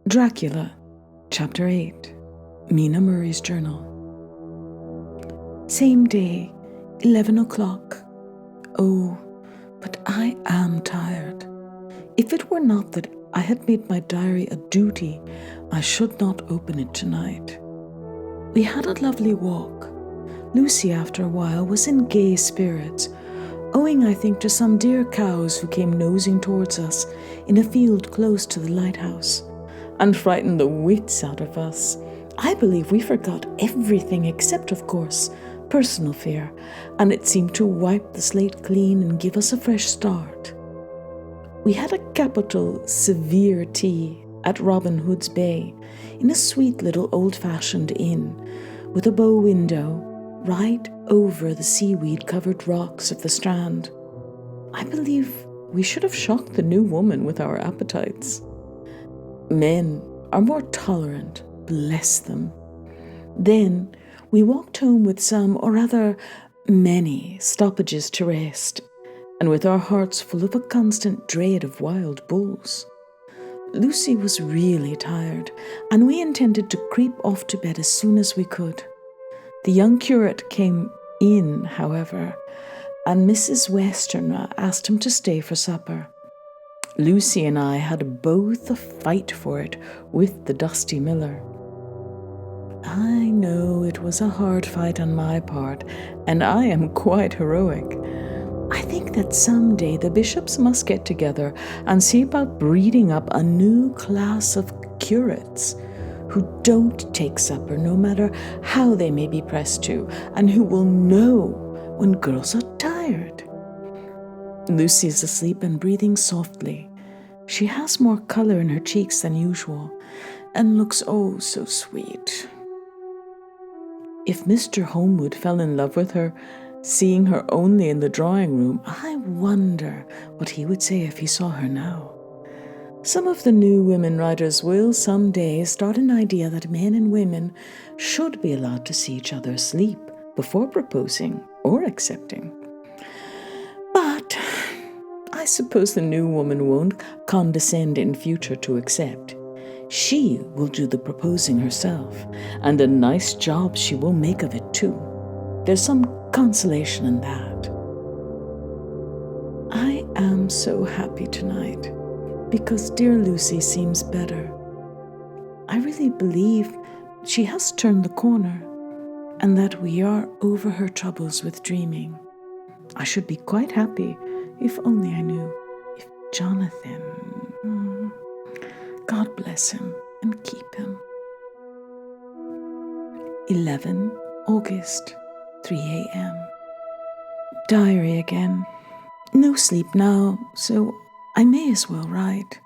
Dracula, Chapter 8, Mina Murray's Journal. Same day, 11 o'clock. Oh, but I am tired. If it were not that I had made my diary a duty, I should not open it tonight. We had a lovely walk. Lucy, after a while, was in gay spirits, owing, I think, to some dear cows who came nosing towards us in a field close to the lighthouse, and frightened the wits out of us. I believe we forgot everything except, of course, personal fear, and it seemed to wipe the slate clean and give us a fresh start. We had a capital, severe tea at Robin Hood's Bay, in a sweet little old-fashioned inn, with a bow window right over the seaweed-covered rocks of the Strand. I believe we should have shocked the new woman with our appetites. Men are more tolerant, bless them. Then we walked home with some, or rather many, stoppages to rest, and with our hearts full of a constant dread of wild bulls. Lucy was really tired, and we intended to creep off to bed as soon as we could. The young curate came in, however, and Mrs. Westerner asked him to stay for supper. Lucy and I had both a fight for it with the dusty miller. I know it was a hard fight on my part, and I am quite heroic. I think that someday the bishops must get together and see about breeding up a new class of curates who don't take supper no matter how they may be pressed to, and who will know when girls are tired. Lucy is asleep and breathing softly. She has more colour in her cheeks than usual, and looks oh so sweet. If Mr. Holmwood fell in love with her, seeing her only in the drawing room, I wonder what he would say if he saw her now. Some of the new women writers will some day start an idea that men and women should be allowed to see each other asleep before proposing or accepting. But I suppose the new woman won't condescend in future to accept. She will do the proposing herself, and a nice job she will make of it too. There's some consolation in that. I am so happy tonight, because dear Lucy seems better. I really believe she has turned the corner, and that we are over her troubles with dreaming. I should be quite happy if only I knew. If Jonathan... God bless him and keep him. 11 August, 3 a.m. Diary again. No sleep now, so I may as well write.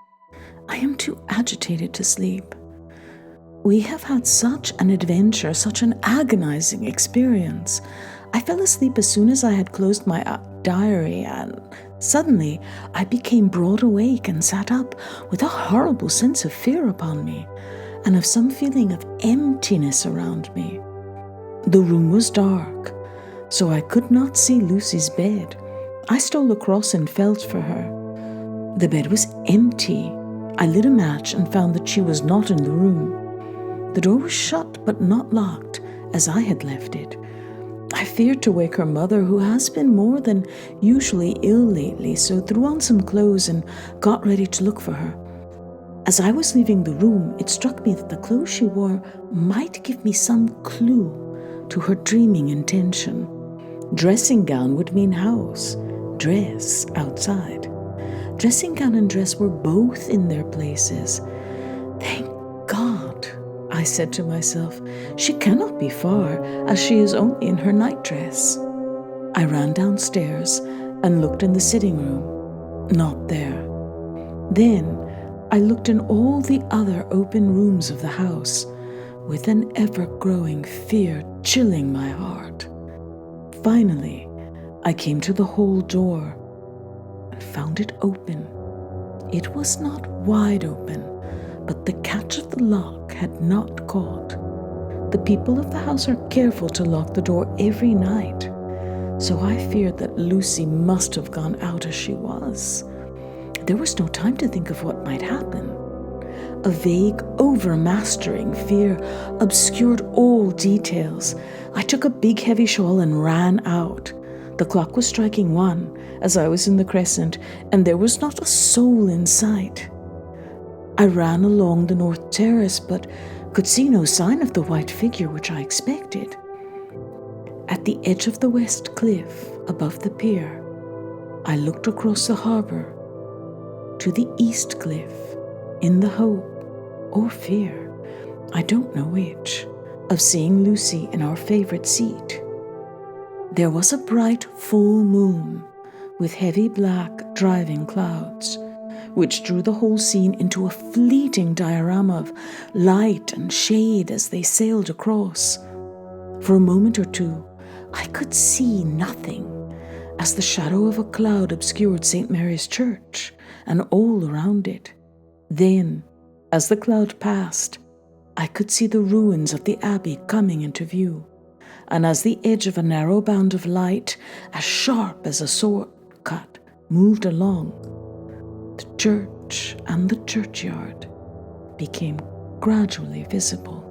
I am too agitated to sleep. We have had such an adventure, such an agonizing experience. I fell asleep as soon as I had closed my diary, and suddenly I became broad awake and sat up with a horrible sense of fear upon me, and of some feeling of emptiness around me. The room was dark, so I could not see Lucy's bed. I stole across and felt for her. The bed was empty. I lit a match and found that she was not in the room. The door was shut but not locked, as I had left it. I feared to wake her mother, who has been more than usually ill lately, so threw on some clothes and got ready to look for her. As I was leaving the room, it struck me that the clothes she wore might give me some clue to her dreaming intention. Dressing gown would mean house, dress outside. Dressing gown and dress were both in their places. Thank God, I said to myself. She cannot be far, as she is only in her nightdress. I ran downstairs and looked in the sitting room. Not there. Then I looked in all the other open rooms of the house, with an ever-growing fear chilling my heart. Finally, I came to the hall door and found it open. It was not wide open, but the catch of the lock had not caught. The people of the house are careful to lock the door every night, so I feared that Lucy must have gone out as she was. There was no time to think of what might happen. A vague, overmastering fear obscured all details. I took a big heavy shawl and ran out. The clock was striking 1 as I was in the crescent, and there was not a soul in sight. I ran along the north terrace, but could see no sign of the white figure which I expected. At the edge of the west cliff, above the pier, I looked across the harbour to the east cliff, in the hope, or fear, I don't know which, of seeing Lucy in our favourite seat. There was a bright full moon, with heavy black driving clouds, which drew the whole scene into a fleeting diorama of light and shade as they sailed across. For a moment or two, I could see nothing, as the shadow of a cloud obscured St. Mary's Church and all around it. Then, as the cloud passed, I could see the ruins of the abbey coming into view, and as the edge of a narrow band of light, as sharp as a sword cut, moved along, the church and the churchyard became gradually visible.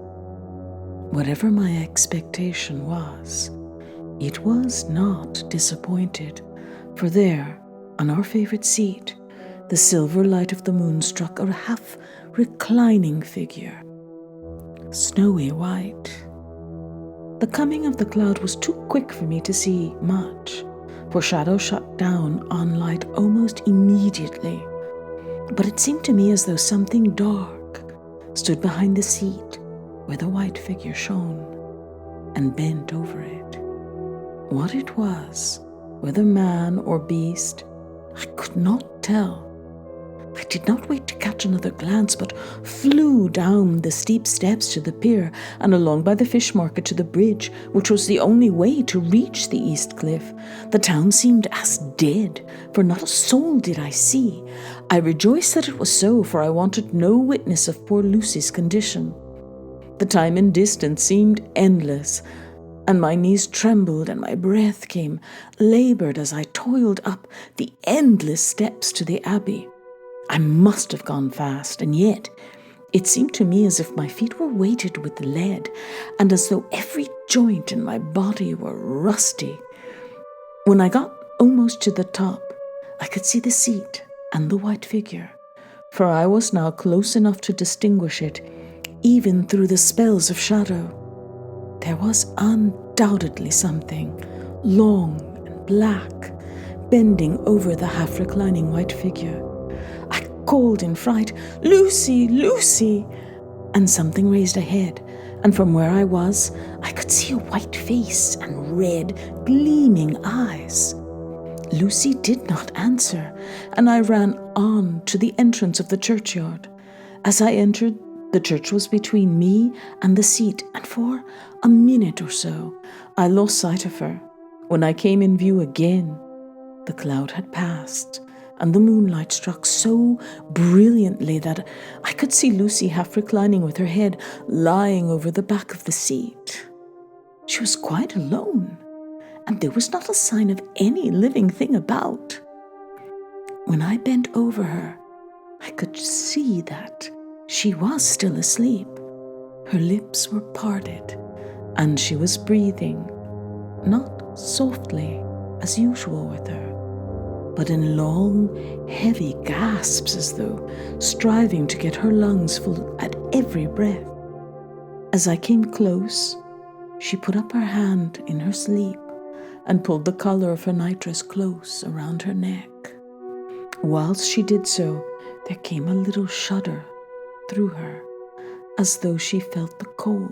Whatever my expectation was, it was not disappointed, for there, on our favourite seat, the silver light of the moon struck a half-reclining figure, snowy white. The coming of the cloud was too quick for me to see much, for shadow shut down on light almost immediately. But it seemed to me as though something dark stood behind the seat where the white figure shone, and bent over it. What it was, whether man or beast, I could not tell. I did not wait to catch another glance, but flew down the steep steps to the pier and along by the fish market to the bridge, which was the only way to reach the east cliff. The town seemed as dead, for not a soul did I see. I rejoiced that it was so, for I wanted no witness of poor Lucy's condition. The time and distance seemed endless, and my knees trembled and my breath came laboured as I toiled up the endless steps to the abbey. I must have gone fast, and yet it seemed to me as if my feet were weighted with lead, and as though every joint in my body were rusty. When I got almost to the top, I could see the seat and the white figure, for I was now close enough to distinguish it, even through the spells of shadow. There was undoubtedly something, long and black, bending over the half-reclining white figure. I called in fright, "Lucy, Lucy!" And something raised a head, and from where I was, I could see a white face and red, gleaming eyes. Lucy did not answer, and I ran on to the entrance of the churchyard. As I entered, the church was between me and the seat, and for a minute or so I lost sight of her. When I came in view again, the cloud had passed, and the moonlight struck so brilliantly that I could see Lucy half reclining with her head lying over the back of the seat. She was quite alone, and there was not a sign of any living thing about. When I bent over her, I could see that she was still asleep. Her lips were parted, and she was breathing, not softly as usual with her, but in long, heavy gasps, as though striving to get her lungs full at every breath. As I came close, she put up her hand in her sleep and pulled the collar of her nightdress close around her neck. Whilst she did so, there came a little shudder through her, as though she felt the cold.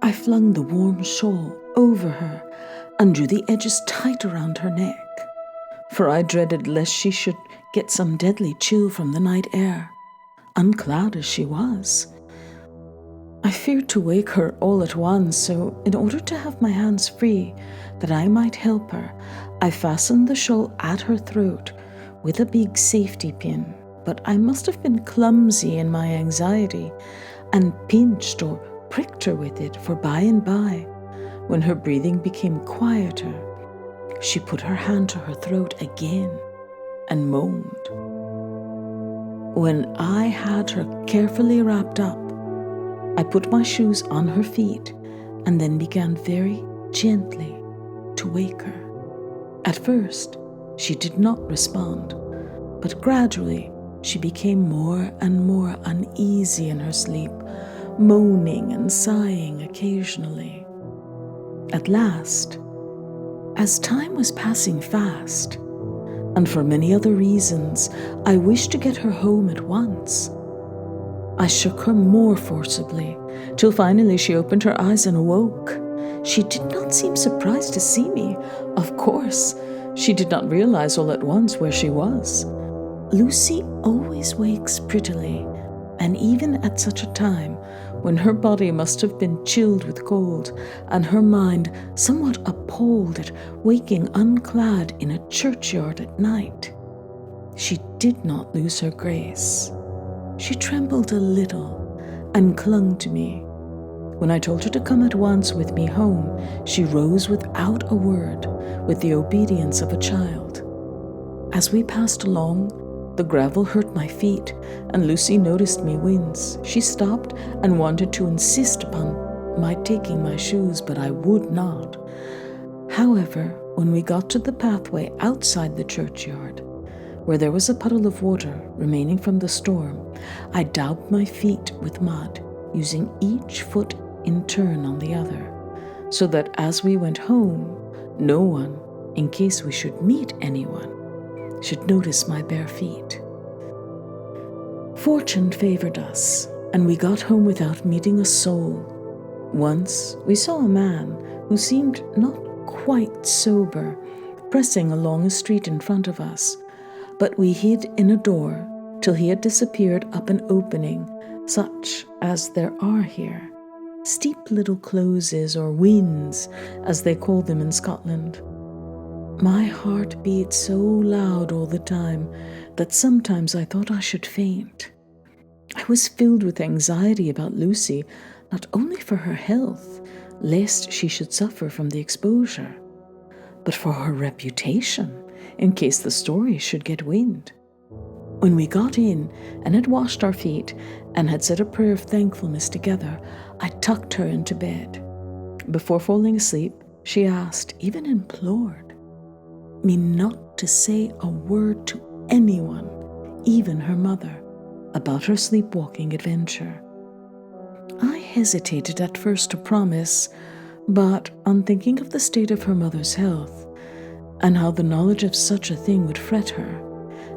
I flung the warm shawl over her and drew the edges tight around her neck, for I dreaded lest she should get some deadly chill from the night air, unclouded as she was. I feared to wake her all at once, so in order to have my hands free, that I might help her, I fastened the shawl at her throat with a big safety pin. But I must have been clumsy in my anxiety and pinched or pricked her with it, for by and by, when her breathing became quieter, she put her hand to her throat again and moaned. When I had her carefully wrapped up, I put my shoes on her feet and then began very gently to wake her. At first, she did not respond, but gradually she became more and more uneasy in her sleep, moaning and sighing occasionally. At last, as time was passing fast, and for many other reasons, I wished to get her home at once, I shook her more forcibly, till finally she opened her eyes and awoke. She did not seem surprised to see me. Of course, she did not realize all at once where she was. Lucy always wakes prettily, and even at such a time, when her body must have been chilled with cold, and her mind somewhat appalled at waking unclad in a churchyard at night, she did not lose her grace. She trembled a little and clung to me. When I told her to come at once with me home, she rose without a word, with the obedience of a child. As we passed along, the gravel hurt my feet, and Lucy noticed me wince. She stopped and wanted to insist upon my taking my shoes, but I would not. However, when we got to the pathway outside the churchyard, where there was a puddle of water remaining from the storm, I daubed my feet with mud, using each foot in turn on the other, so that as we went home, no one, in case we should meet anyone, should notice my bare feet. Fortune favored us, and we got home without meeting a soul. Once we saw a man who seemed not quite sober, pressing along a street in front of us, but we hid in a door till he had disappeared up an opening, such as there are here, steep little closes or wynds, as they call them in Scotland. My heart beat so loud all the time that sometimes I thought I should faint. I was filled with anxiety about Lucy, not only for her health, lest she should suffer from the exposure, but for her reputation, in case the story should get wind. When we got in and had washed our feet and had said a prayer of thankfulness together, I tucked her into bed. Before falling asleep, she asked, even implored, me not to say a word to anyone, even her mother, about her sleepwalking adventure. I hesitated at first to promise, but on thinking of the state of her mother's health, and how the knowledge of such a thing would fret her,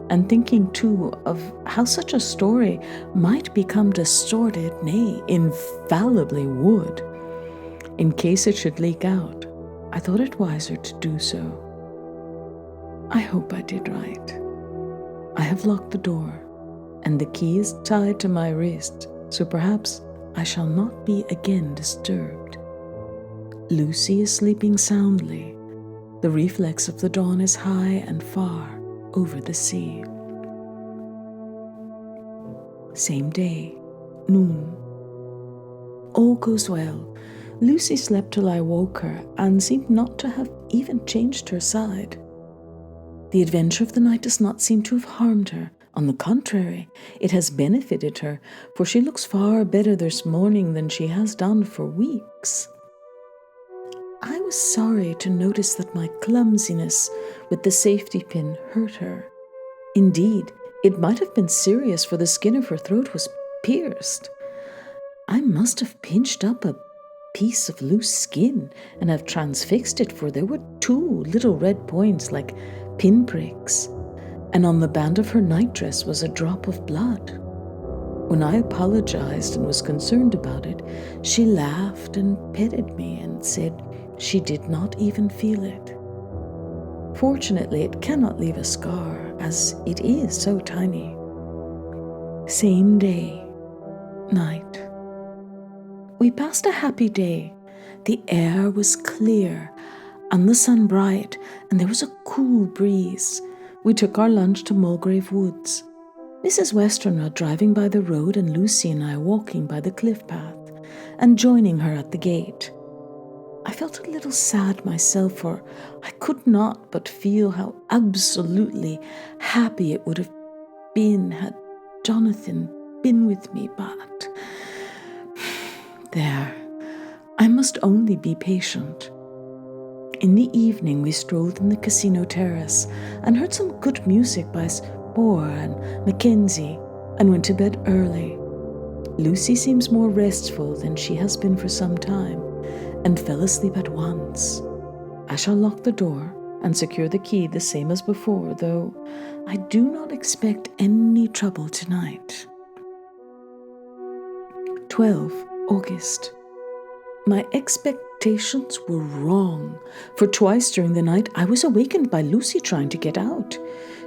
and thinking too of how such a story might become distorted, nay, infallibly would, in case it should leak out, I thought it wiser to do so. I hope I did right. I have locked the door, and the key is tied to my wrist, so perhaps I shall not be again disturbed. Lucy is sleeping soundly. The reflex of the dawn is high and far over the sea. Same day, noon. All goes well. Lucy slept till I woke her and seemed not to have even changed her side. The adventure of the night does not seem to have harmed her. On the contrary, it has benefited her, for she looks far better this morning than she has done for weeks. I was sorry to notice that my clumsiness with the safety pin hurt her. Indeed, it might have been serious, for the skin of her throat was pierced. I must have pinched up a piece of loose skin and have transfixed it, for there were 2 little red points like pinpricks, and on the band of her nightdress was a drop of blood. When I apologized and was concerned about it, she laughed and petted me and said she did not even feel it. Fortunately, it cannot leave a scar, as it is so tiny. Same day, night. We passed a happy day. The air was clear and the sun bright, and there was a cool breeze. We took our lunch to Mulgrave Woods. Mrs. Westenra driving by the road, and Lucy and I walking by the cliff path, and joining her at the gate. I felt a little sad myself, for I could not but feel how absolutely happy it would have been had Jonathan been with me, but there, I must only be patient. In the evening, we strolled in the casino terrace and heard some good music by Spohr and Mackenzie and went to bed early. Lucy seems more restful than she has been for some time and fell asleep at once. I shall lock the door and secure the key the same as before, though I do not expect any trouble tonight. 12 August. My expectations were wrong, for twice during the night I was awakened by Lucy trying to get out.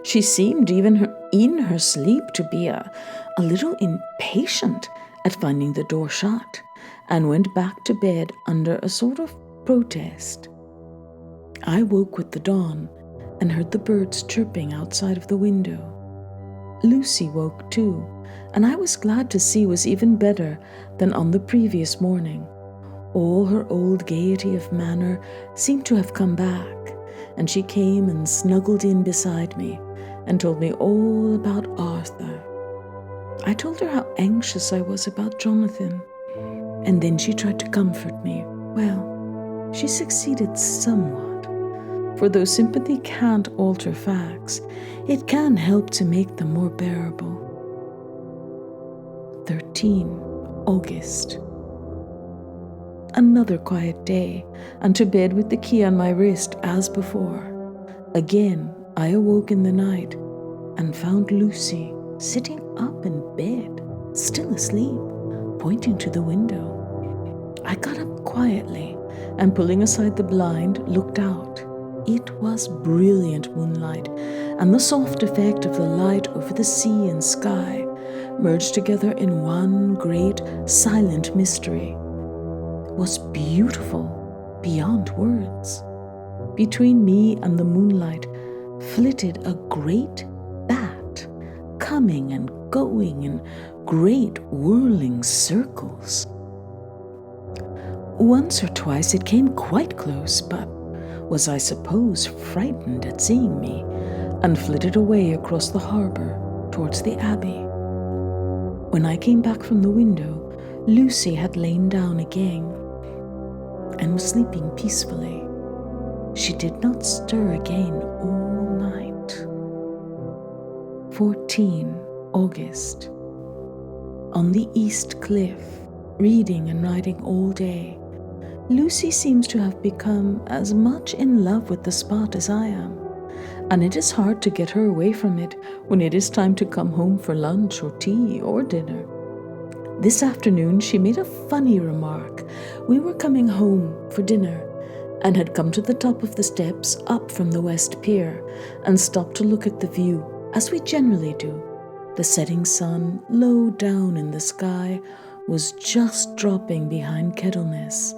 She seemed even in her sleep to be a little impatient at finding the door shut, and went back to bed under a sort of protest. I woke with the dawn and heard the birds chirping outside of the window. Lucy woke too, and I was glad to see was even better than on the previous morning. All her old gaiety of manner seemed to have come back, and she came and snuggled in beside me and told me all about Arthur. I told her how anxious I was about Jonathan, and then she tried to comfort me. Well, she succeeded somewhat, for though sympathy can't alter facts, it can help to make them more bearable. 13 August. Another quiet day, and to bed with the key on my wrist as before. Again, I awoke in the night and found Lucy sitting up in bed, still asleep, pointing to the window. I got up quietly and, pulling aside the blind, looked out. It was brilliant moonlight, and the soft effect of the light over the sea and sky merged together in one great silent mystery. Was beautiful beyond words. Between me and the moonlight flitted a great bat, coming and going in great whirling circles. Once or twice it came quite close, but was, I suppose, frightened at seeing me, and flitted away across the harbour towards the abbey. When I came back from the window, Lucy had lain down again and was sleeping peacefully. She did not stir again all night. 14 August. On the East Cliff, reading and writing all day, Lucy seems to have become as much in love with the spot as I am, and it is hard to get her away from it when it is time to come home for lunch or tea or dinner. This afternoon she made a funny remark. We were coming home for dinner and had come to the top of the steps up from the West Pier and stopped to look at the view, as we generally do. The setting sun, low down in the sky, was just dropping behind Kettleness.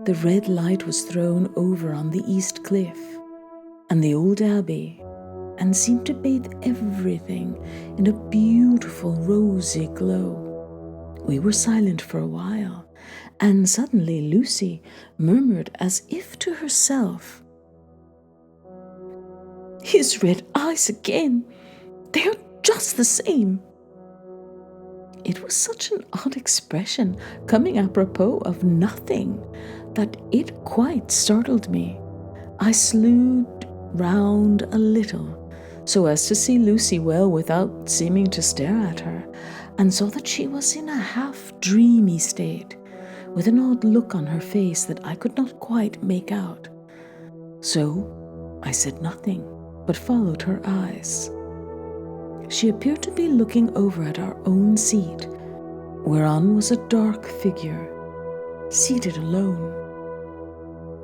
The red light was thrown over on the East Cliff and the old abbey, and seemed to bathe everything in a beautiful rosy glow. We were silent for a while, and suddenly Lucy murmured as if to herself, "His red eyes again! They are just the same!" It was such an odd expression, coming apropos of nothing, that it quite startled me. I slewed round a little, so as to see Lucy well without seeming to stare at her, and saw that she was in a half-dreamy state, with an odd look on her face that I could not quite make out. So I said nothing, but followed her eyes. She appeared to be looking over at our own seat, whereon was a dark figure, seated alone.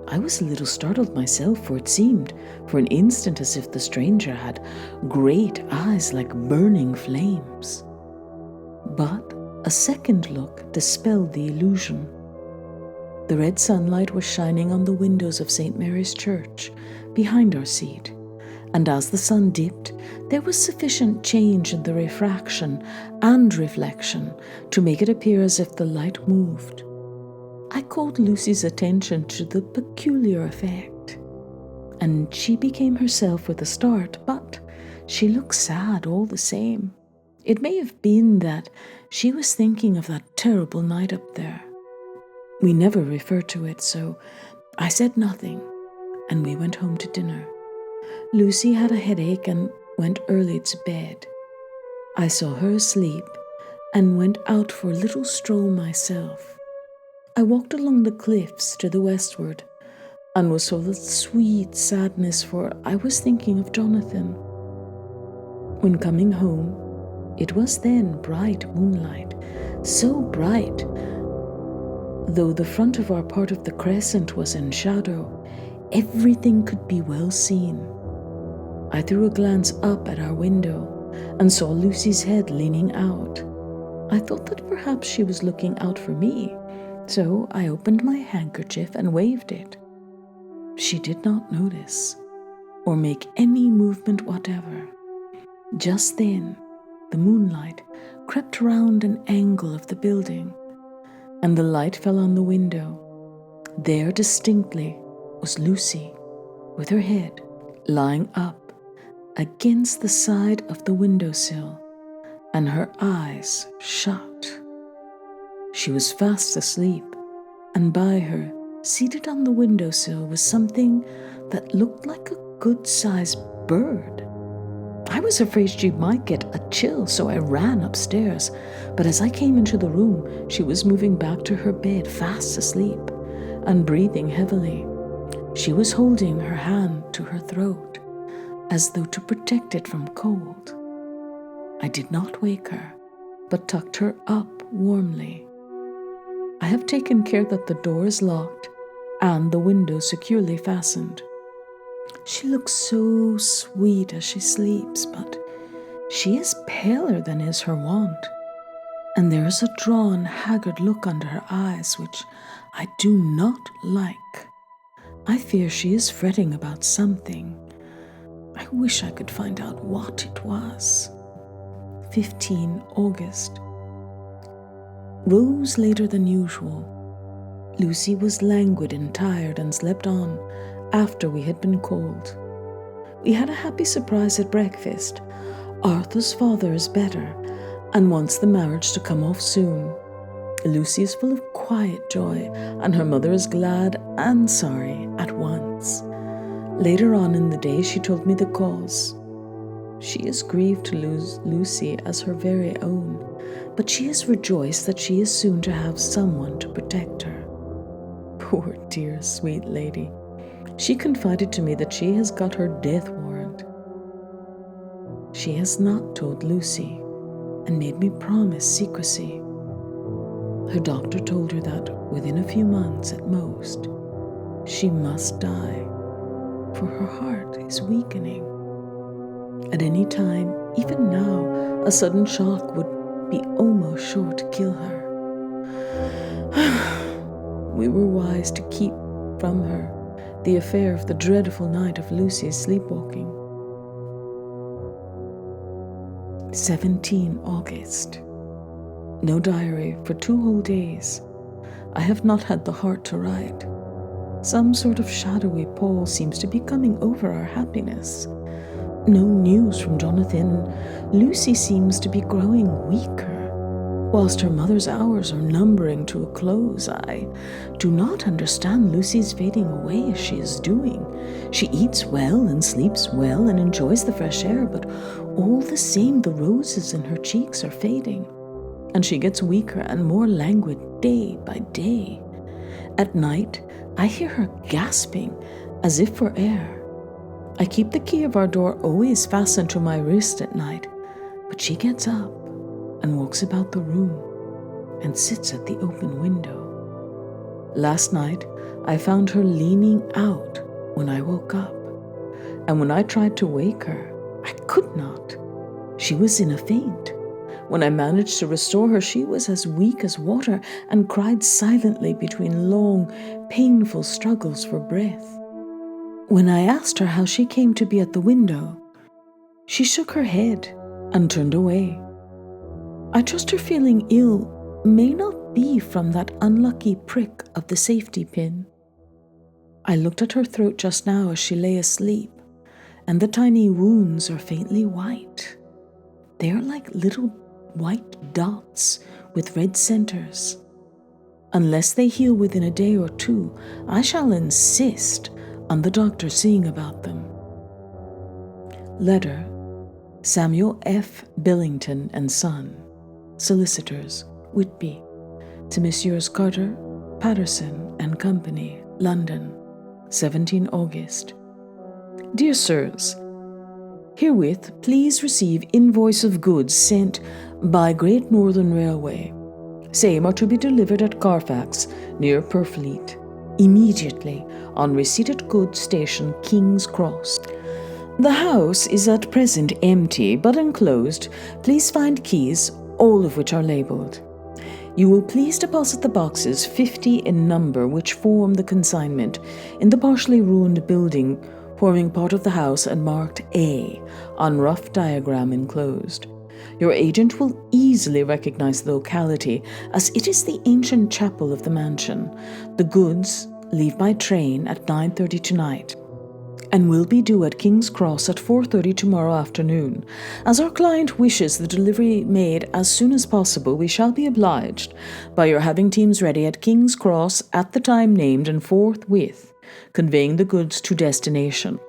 I was a little startled myself, for it seemed for an instant as if the stranger had great eyes like burning flames. But a second look dispelled the illusion. The red sunlight was shining on the windows of St. Mary's Church behind our seat, and as the sun dipped, there was sufficient change in the refraction and reflection to make it appear as if the light moved. I called Lucy's attention to the peculiar effect, and she became herself with a start, but she looked sad all the same. It may have been that she was thinking of that terrible night up there. We never referred to it, so I said nothing, and we went home to dinner. Lucy had a headache and went early to bed. I saw her asleep and went out for a little stroll myself. I walked along the cliffs to the westward and was full of sweet sadness, for I was thinking of Jonathan. When coming home, it was then bright moonlight, so bright, though the front of our part of the crescent was in shadow, everything could be well seen. I threw a glance up at our window and saw Lucy's head leaning out. I thought that perhaps she was looking out for me, so I opened my handkerchief and waved it. She did not notice or make any movement whatever. Just then, the moonlight crept round an angle of the building, and the light fell on the window. There distinctly was Lucy, with her head lying up against the side of the windowsill, and her eyes shut. She was fast asleep, and by her, seated on the windowsill, was something that looked like a good-sized bird. I was afraid she might get a chill, so I ran upstairs, but as I came into the room, she was moving back to her bed, fast asleep, and breathing heavily. She was holding her hand to her throat, as though to protect it from cold. I did not wake her, but tucked her up warmly. I have taken care that the door is locked and the window securely fastened. She looks so sweet as she sleeps, but she is paler than is her wont, and there is a drawn, haggard look under her eyes which I do not like. I fear she is fretting about something. I wish I could find out what it was. 15 August. Rose later than usual. Lucy was languid and tired and slept on after we had been called. We had a happy surprise at breakfast. Arthur's father is better and wants the marriage to come off soon. Lucy is full of quiet joy, and her mother is glad and sorry at once. Later on in the day, she told me the cause. She is grieved to lose Lucy as her very own, but she is rejoiced that she is soon to have someone to protect her. Poor dear sweet lady. She confided to me that she has got her death warrant. She has not told Lucy and made me promise secrecy. Her doctor told her that within a few months at most, she must die, for her heart is weakening. At any time, even now, a sudden shock would be almost sure to kill her. We were wise to keep from her the affair of the dreadful night of Lucy's sleepwalking. 17 August. No diary for 2 whole days. I have not had the heart to write. Some sort of shadowy pall seems to be coming over our happiness. No news from Jonathan. Lucy seems to be growing weaker, whilst her mother's hours are numbering to a close. I do not understand Lucy's fading away as she is doing. She eats well and sleeps well and enjoys the fresh air, but all the same the roses in her cheeks are fading, and she gets weaker and more languid day by day. At night, I hear her gasping as if for air. I keep the key of our door always fastened to my wrist at night, but she gets up and walks about the room and sits at the open window. Last night, I found her leaning out when I woke up, and when I tried to wake her, I could not. She was in a faint. When I managed to restore her, she was as weak as water and cried silently between long, painful struggles for breath. When I asked her how she came to be at the window, she shook her head and turned away. I trust her feeling ill may not be from that unlucky prick of the safety pin. I looked at her throat just now as she lay asleep, and the tiny wounds are faintly white. They are like little white dots with red centers. Unless they heal within a day or two, I shall insist on the doctor seeing about them. Letter, Samuel F. Billington and Son, Solicitors, Whitby, to Messrs. Carter, Patterson and Company, London, 17 August. Dear Sirs, herewith please receive invoice of goods sent by Great Northern Railway. Same are to be delivered at Carfax, near Purfleet, immediately on receipt at goods station King's Cross. The house is at present empty but enclosed. Please find keys, all of which are labelled. You will please deposit the boxes, 50 in number, which form the consignment, in the partially ruined building forming part of the house and marked A on rough diagram enclosed. Your agent will easily recognize the locality, as it is the ancient chapel of the mansion. The goods leave by train at 9:30 tonight and will be due at King's Cross at 4:30 tomorrow afternoon. As our client wishes the delivery made as soon as possible, we shall be obliged by your having teams ready at King's Cross at the time named and forthwith conveying the goods to destination.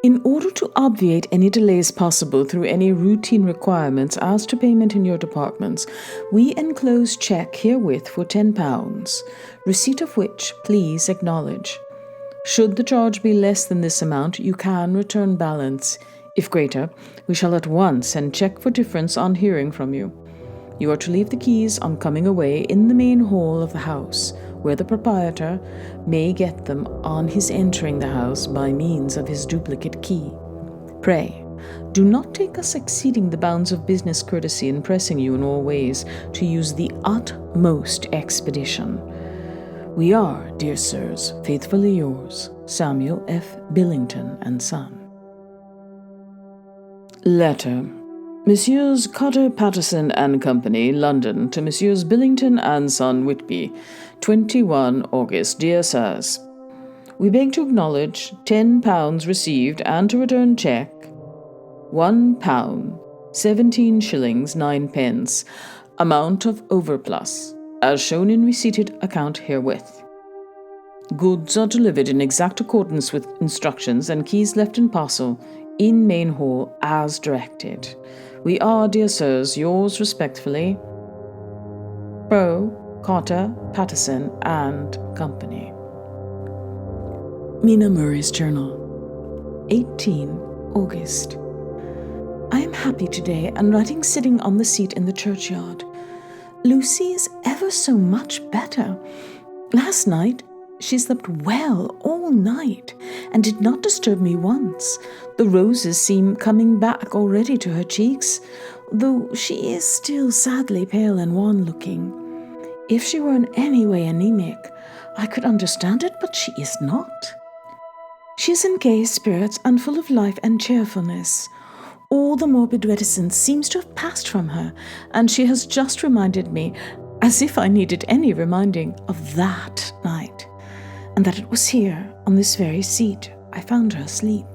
In order to obviate any delays possible through any routine requirements as to payment in your departments, we enclose cheque herewith for £10, receipt of which please acknowledge. Should the charge be less than this amount, you can return balance. If greater, we shall at once send cheque for difference on hearing from you. You are to leave the keys on coming away in the main hall of the house, where the proprietor may get them on his entering the house by means of his duplicate key. Pray, do not take us exceeding the bounds of business courtesy in pressing you in all ways to use the utmost expedition. We are, dear sirs, faithfully yours, Samuel F. Billington and Son. Letter, Messrs. Carter, Patterson and Company, London, to Messrs. Billington and Son, Whitby, 21 August. Dear Sirs, we beg to acknowledge £10 received and to return cheque £1, 17 shillings 9 pence, amount of overplus, as shown in receipted account herewith. Goods are delivered in exact accordance with instructions and keys left in parcel in main hall as directed. We are, dear sirs, yours respectfully, Pro, Carter, Patterson and Company. Mina Murray's Journal, 18 August. I am happy today and writing sitting on the seat in the churchyard. Lucy is ever so much better. Last night she slept well all night and did not disturb me once. The roses seem coming back already to her cheeks, though she is still sadly pale and wan-looking. If she were in any way anemic, I could understand it, but she is not. She is in gay spirits and full of life and cheerfulness. All the morbid reticence seems to have passed from her, and she has just reminded me, as if I needed any reminding, of that night, and that it was here, on this very seat, I found her asleep.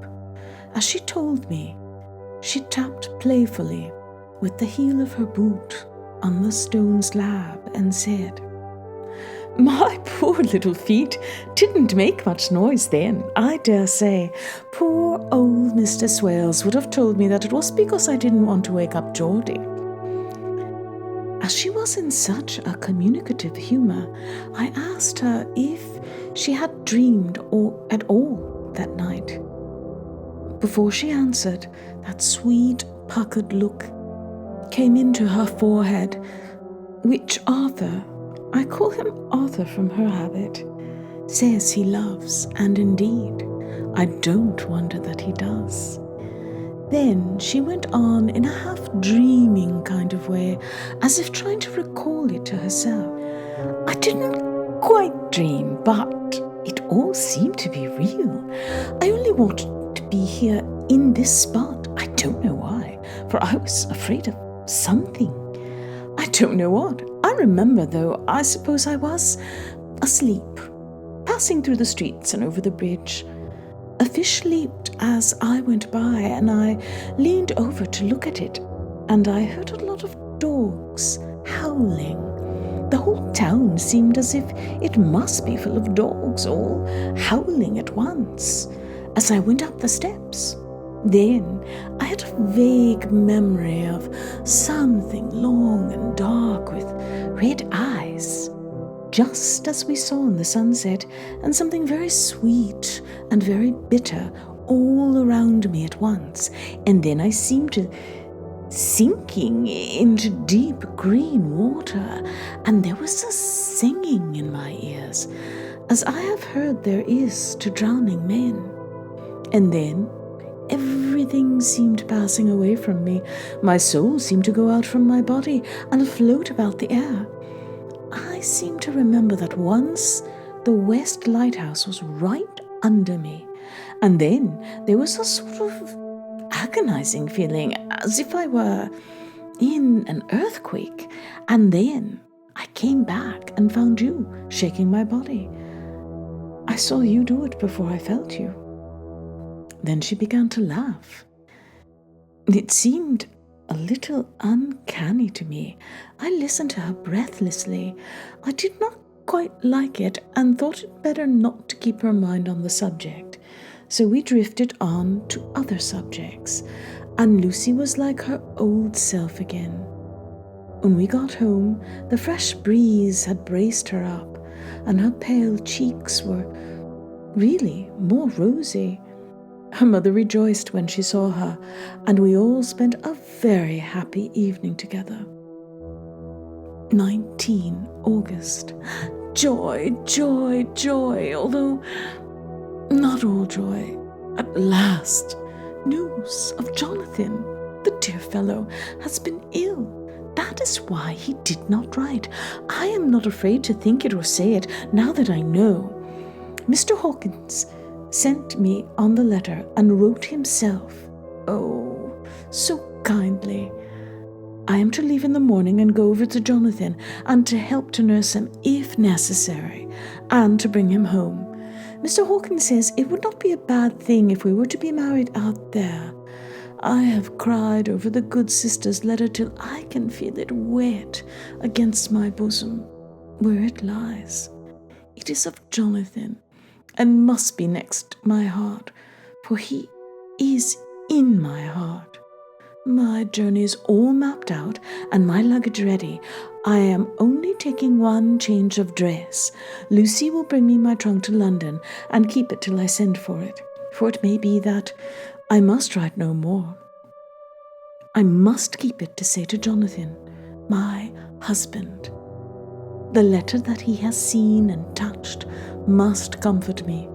As she told me, she tapped playfully with the heel of her boot on the stone slab and said, "My poor little feet didn't make much noise then, I dare say. Poor old Mr. Swales would have told me that it was because I didn't want to wake up Geordie." As she was in such a communicative humour, I asked her if she had dreamed at all that night. Before she answered, that sweet, puckered look came into her forehead, which Arthur, I call him Arthur from her habit, says he loves, and indeed, I don't wonder that he does. Then she went on in a half-dreaming kind of way, as if trying to recall it to herself. "I didn't quite dream, but it all seemed to be real. I only wanted to be here in this spot. I don't know why, for I was afraid of something. I don't know what. I remember, though, I suppose I was asleep, passing through the streets and over the bridge. A fish leaped as I went by, and I leaned over to look at it, and I heard a lot of dogs howling. The whole town seemed as if it must be full of dogs, all howling at once, as I went up the steps. Then I had a vague memory of something long and dark with red eyes, just as we saw in the sunset, and something very sweet and very bitter all around me at once. And then I seemed to sinking into deep green water, and there was a singing in my ears, as I have heard there is to drowning men. And then everything seemed passing away from me. My soul seemed to go out from my body and float about the air. I seem to remember that once the West Lighthouse was right under me, and then there was a sort of agonizing feeling as if I were in an earthquake, and then I came back and found you shaking my body. I saw you do it before I felt you. Then she began to laugh. It seemed a little uncanny to me. I listened to her breathlessly. I did not quite like it and thought it better not to keep her mind on the subject. So we drifted on to other subjects, and Lucy was like her old self again. When we got home, the fresh breeze had braced her up, and her pale cheeks were really more rosy. Her mother rejoiced when she saw her, and we all spent a very happy evening together. 19 August. Joy, joy, joy, although not all joy. At last, news of Jonathan. The dear fellow has been ill. That is why he did not write. I am not afraid to think it or say it, now that I know. Mr. Hawkins sent me on the letter and wrote himself. Oh, so kindly. I am to leave in the morning and go over to Jonathan, and to help to nurse him if necessary, and to bring him home. Mr. Hawkins says it would not be a bad thing if we were to be married out there. I have cried over the good sister's letter till I can feel it wet against my bosom, where it lies. It is of Jonathan, and must be next my heart, for he is in my heart. My journey is all mapped out and my luggage ready. I am only taking one change of dress. Lucy will bring me my trunk to London and keep it till I send for it, for it may be that I must write no more. I must keep it to say to Jonathan, my husband. The letter that he has seen and touched must comfort me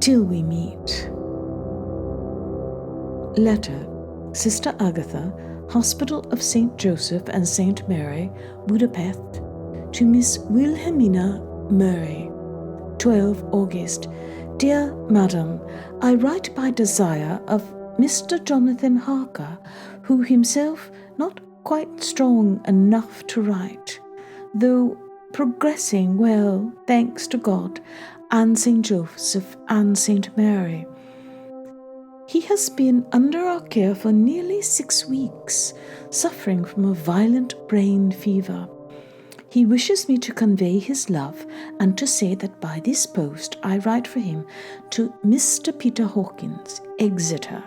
till we meet. Letter, Sister Agatha, Hospital of St. Joseph and St. Mary, Budapest, to Miss Wilhelmina Murray, 12 August. Dear Madam, I write by desire of Mr. Jonathan Harker, who himself not quite strong enough to write, though progressing well, thanks to God, and St. Joseph and St. Mary. He has been under our care for nearly 6 weeks, suffering from a violent brain fever. He wishes me to convey his love and to say that by this post I write for him to Mr. Peter Hawkins, Exeter,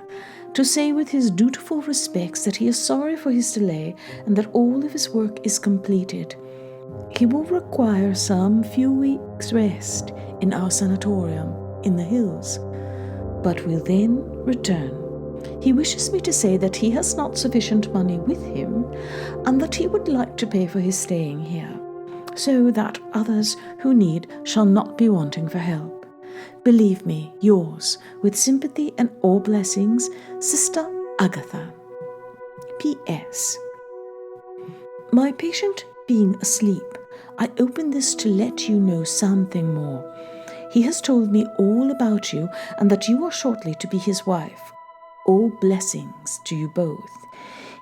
to say with his dutiful respects that he is sorry for his delay and that all of his work is completed. He will require some few weeks' rest in our sanatorium in the hills, but will then return. He wishes me to say that he has not sufficient money with him, and that he would like to pay for his staying here, so that others who need shall not be wanting for help. Believe me, yours, with sympathy and all blessings, Sister Agatha. P.S. My patient being asleep, I open this to let you know something more. He has told me all about you, and that you are shortly to be his wife. All blessings to you both.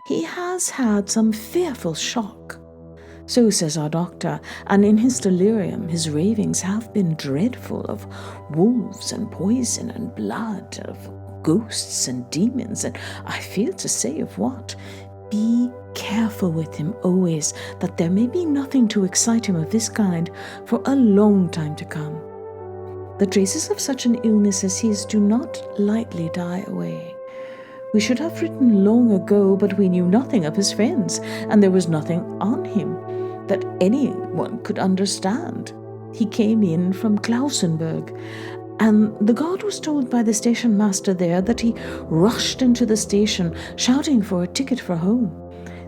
He has had some fearful shock. So says our doctor, and in his delirium his ravings have been dreadful, of wolves and poison and blood, of ghosts and demons, and I fear to say of what. Be careful with him always, that there may be nothing to excite him of this kind for a long time to come. The traces of such an illness as his do not lightly die away. We should have written long ago, but we knew nothing of his friends, and there was nothing on him that anyone could understand. He came in from Klausenberg, and the guard was told by the station master there that he rushed into the station shouting for a ticket for home.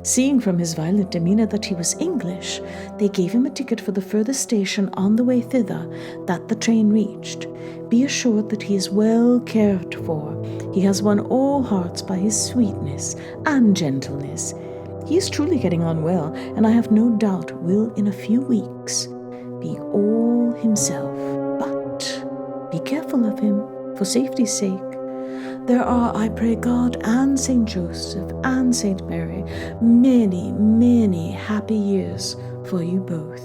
Seeing from his violent demeanour that he was English, they gave him a ticket for the furthest station on the way thither that the train reached. Be assured that he is well cared for. He has won all hearts by his sweetness and gentleness. He is truly getting on well, and I have no doubt will in a few weeks be all himself. But be careful of him, for safety's sake. There are, I pray God and St. Joseph and St. Mary, many, many happy years for you both.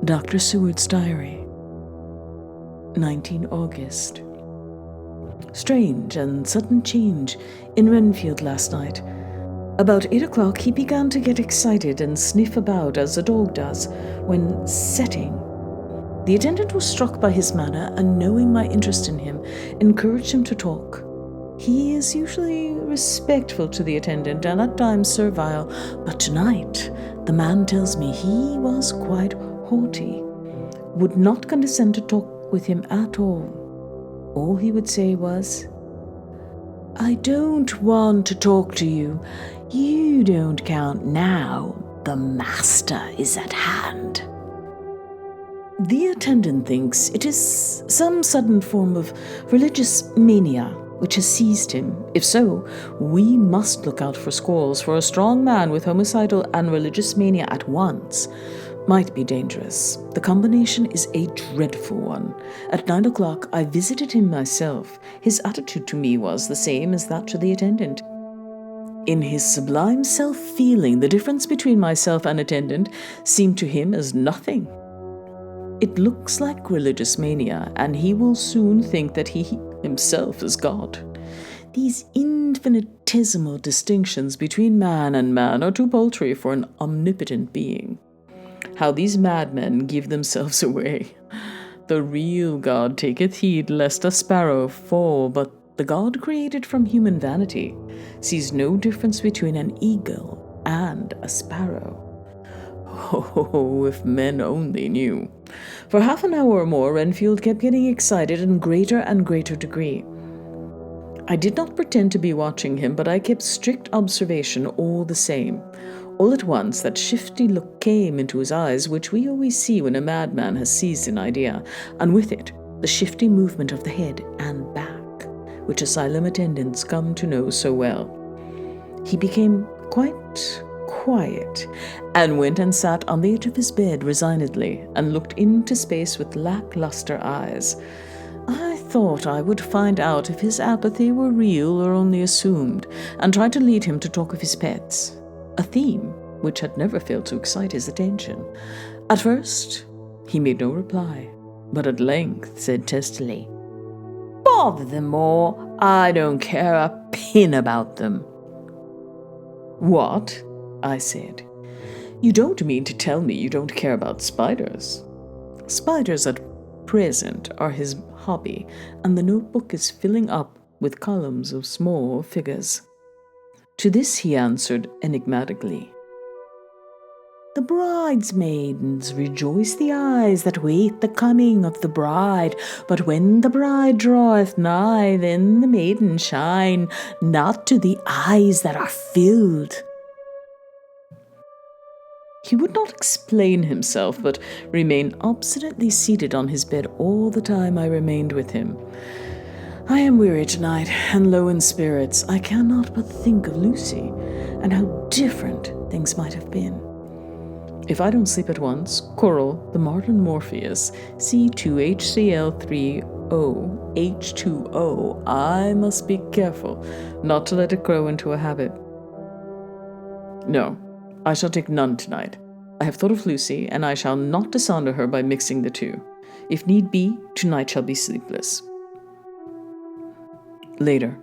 Dr. Seward's Diary, 19 August. Strange and sudden change in Renfield last night. About 8 o'clock he began to get excited and sniff about as a dog does when setting. The attendant was struck by his manner, and knowing my interest in him, encouraged him to talk. He is usually respectful to the attendant and at times servile, but tonight the man tells me he was quite haughty, would not condescend to talk with him at all. All he would say was, "I don't want to talk to you. You don't count now. The master is at hand." The attendant thinks it is some sudden form of religious mania which has seized him. If so, we must look out for squalls, for a strong man with homicidal and religious mania at once might be dangerous. The combination is a dreadful one. At 9 o'clock I visited him myself. His attitude to me was the same as that to the attendant. In his sublime self-feeling, the difference between myself and attendant seemed to him as nothing. It looks like religious mania, and he will soon think that he himself is God. These infinitesimal distinctions between man and man are too paltry for an omnipotent being. How these madmen give themselves away. The real God taketh heed lest a sparrow fall, but the God created from human vanity sees no difference between an eagle and a sparrow. Oh, if men only knew. For half an hour or more, Renfield kept getting excited in greater and greater degree. I did not pretend to be watching him, but I kept strict observation all the same. All at once that shifty look came into his eyes, which we always see when a madman has seized an idea, and with it the shifty movement of the head and back, which asylum attendants come to know so well. He became quite quiet, and went and sat on the edge of his bed resignedly, and looked into space with lackluster eyes. I thought I would find out if his apathy were real or only assumed, and try to lead him to talk of his pets, a theme which had never failed to excite his attention. At first he made no reply, but at length said testily, "Bother them all, I don't care a pin about them." "What?" I said. "You don't mean to tell me you don't care about spiders?" Spiders at present are his hobby, and the notebook is filling up with columns of small figures. To this he answered enigmatically, "The bridesmaidens rejoice the eyes that wait the coming of the bride, but when the bride draweth nigh, then the maidens shine not to the eyes that are filled." He would not explain himself, but remained obstinately seated on his bed all the time I remained with him. I am weary tonight, and low in spirits. I cannot but think of Lucy, and how different things might have been. If I don't sleep at once, Coral, the modern Morpheus, C2HCl3OH2O, I must be careful not to let it grow into a habit. No, I shall take none tonight. I have thought of Lucy, and I shall not dishonor her by mixing the two. If need be, tonight shall be sleepless. Later.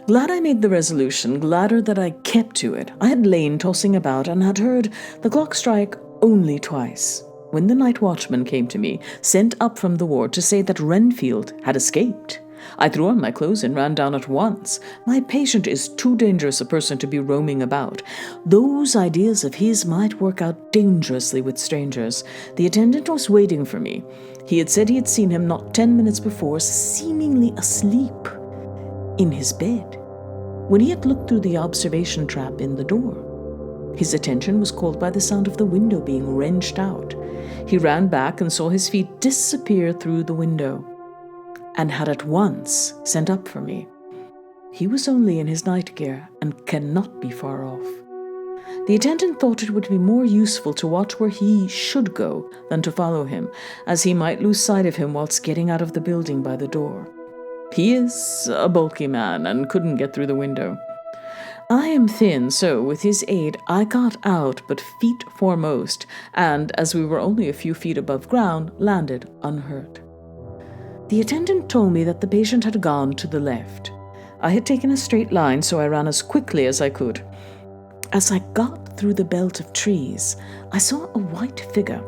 Glad I made the resolution, gladder that I kept to it. I had lain tossing about and had heard the clock strike only twice, when the night watchman came to me, sent up from the ward to say that Renfield had escaped. I threw on my clothes and ran down at once. My patient is too dangerous a person to be roaming about. Those ideas of his might work out dangerously with strangers. The attendant was waiting for me. He had said he had seen him not 10 minutes before, seemingly asleep in his bed, when he had looked through the observation trap in the door. His attention was called by the sound of the window being wrenched out. He ran back and saw his feet disappear through the window, and had at once sent up for me. He was only in his night gear and cannot be far off. The attendant thought it would be more useful to watch where he should go than to follow him, as he might lose sight of him whilst getting out of the building by the door. He is a bulky man and couldn't get through the window. I am thin, so with his aid I got out, but feet foremost, and, as we were only a few feet above ground, landed unhurt. The attendant told me that the patient had gone to the left. I had taken a straight line, so I ran as quickly as I could. As I got through the belt of trees, I saw a white figure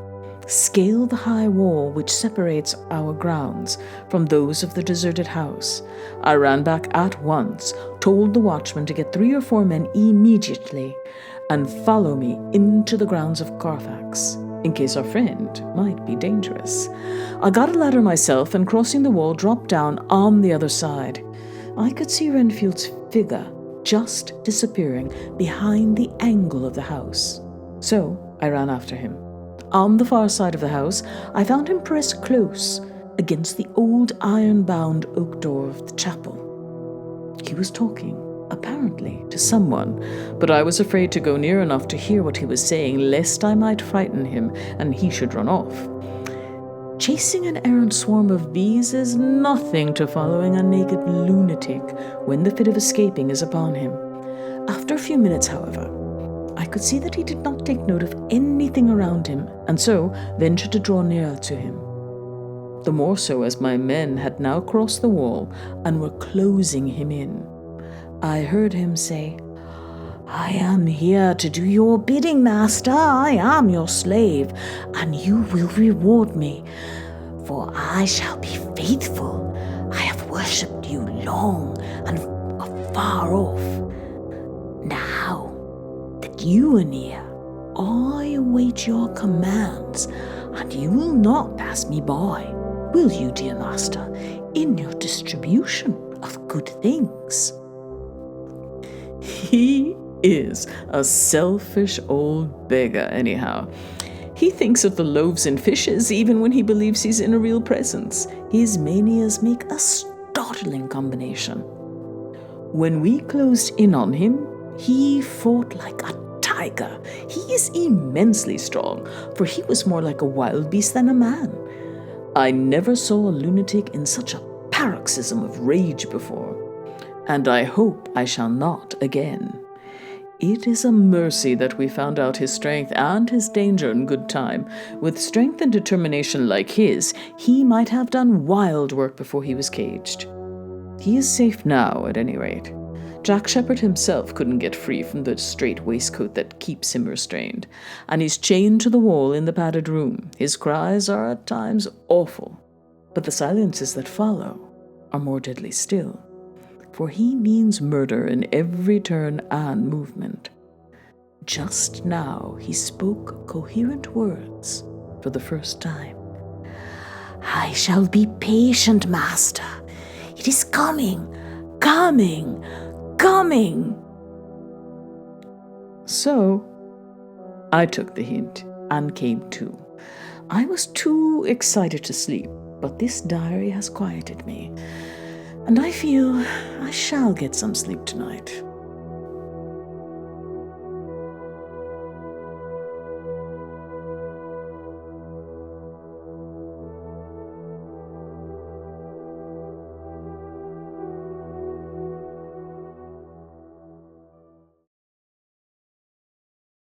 scale the high wall which separates our grounds from those of the deserted house. I ran back at once, told the watchman to get 3 or 4 men immediately and follow me into the grounds of Carfax, in case our friend might be dangerous. I got a ladder myself and, crossing the wall, dropped down on the other side. I could see Renfield's figure just disappearing behind the angle of the house, so I ran after him. On the far side of the house, I found him pressed close against the old iron-bound oak door of the chapel. He was talking, apparently, to someone, but I was afraid to go near enough to hear what he was saying, lest I might frighten him and he should run off. Chasing an errant swarm of bees is nothing to following a naked lunatic when the fit of escaping is upon him. After a few minutes, however, I could see that he did not take note of anything around him, and so ventured to draw nearer to him. The more so as my men had now crossed the wall and were closing him in. I heard him say, "I am here to do your bidding, master. I am your slave, and you will reward me, for I shall be faithful. I have worshipped you long and afar off. Now that you are near, I await your commands, and you will not pass me by, will you, dear master, in your distribution of good things?" He is a selfish old beggar, anyhow. He thinks of the loaves and fishes even when he believes he's in a real presence. His manias make a startling combination. When we closed in on him, he fought like a tiger. He is immensely strong, for he was more like a wild beast than a man. I never saw a lunatic in such a paroxysm of rage before, and I hope I shall not again. It is a mercy that we found out his strength and his danger in good time. With strength and determination like his, he might have done wild work before he was caged. He is safe now, at any rate. Jack Shepherd himself couldn't get free from the strait waistcoat that keeps him restrained, and he's chained to the wall in the padded room. His cries are at times awful, but the silences that follow are more deadly still, for he means murder in every turn and movement. Just now he spoke coherent words for the first time. "I shall be patient, master. It is coming, coming, coming." So I took the hint and came to. I was too excited to sleep, but this diary has quieted me, and I feel I shall get some sleep tonight.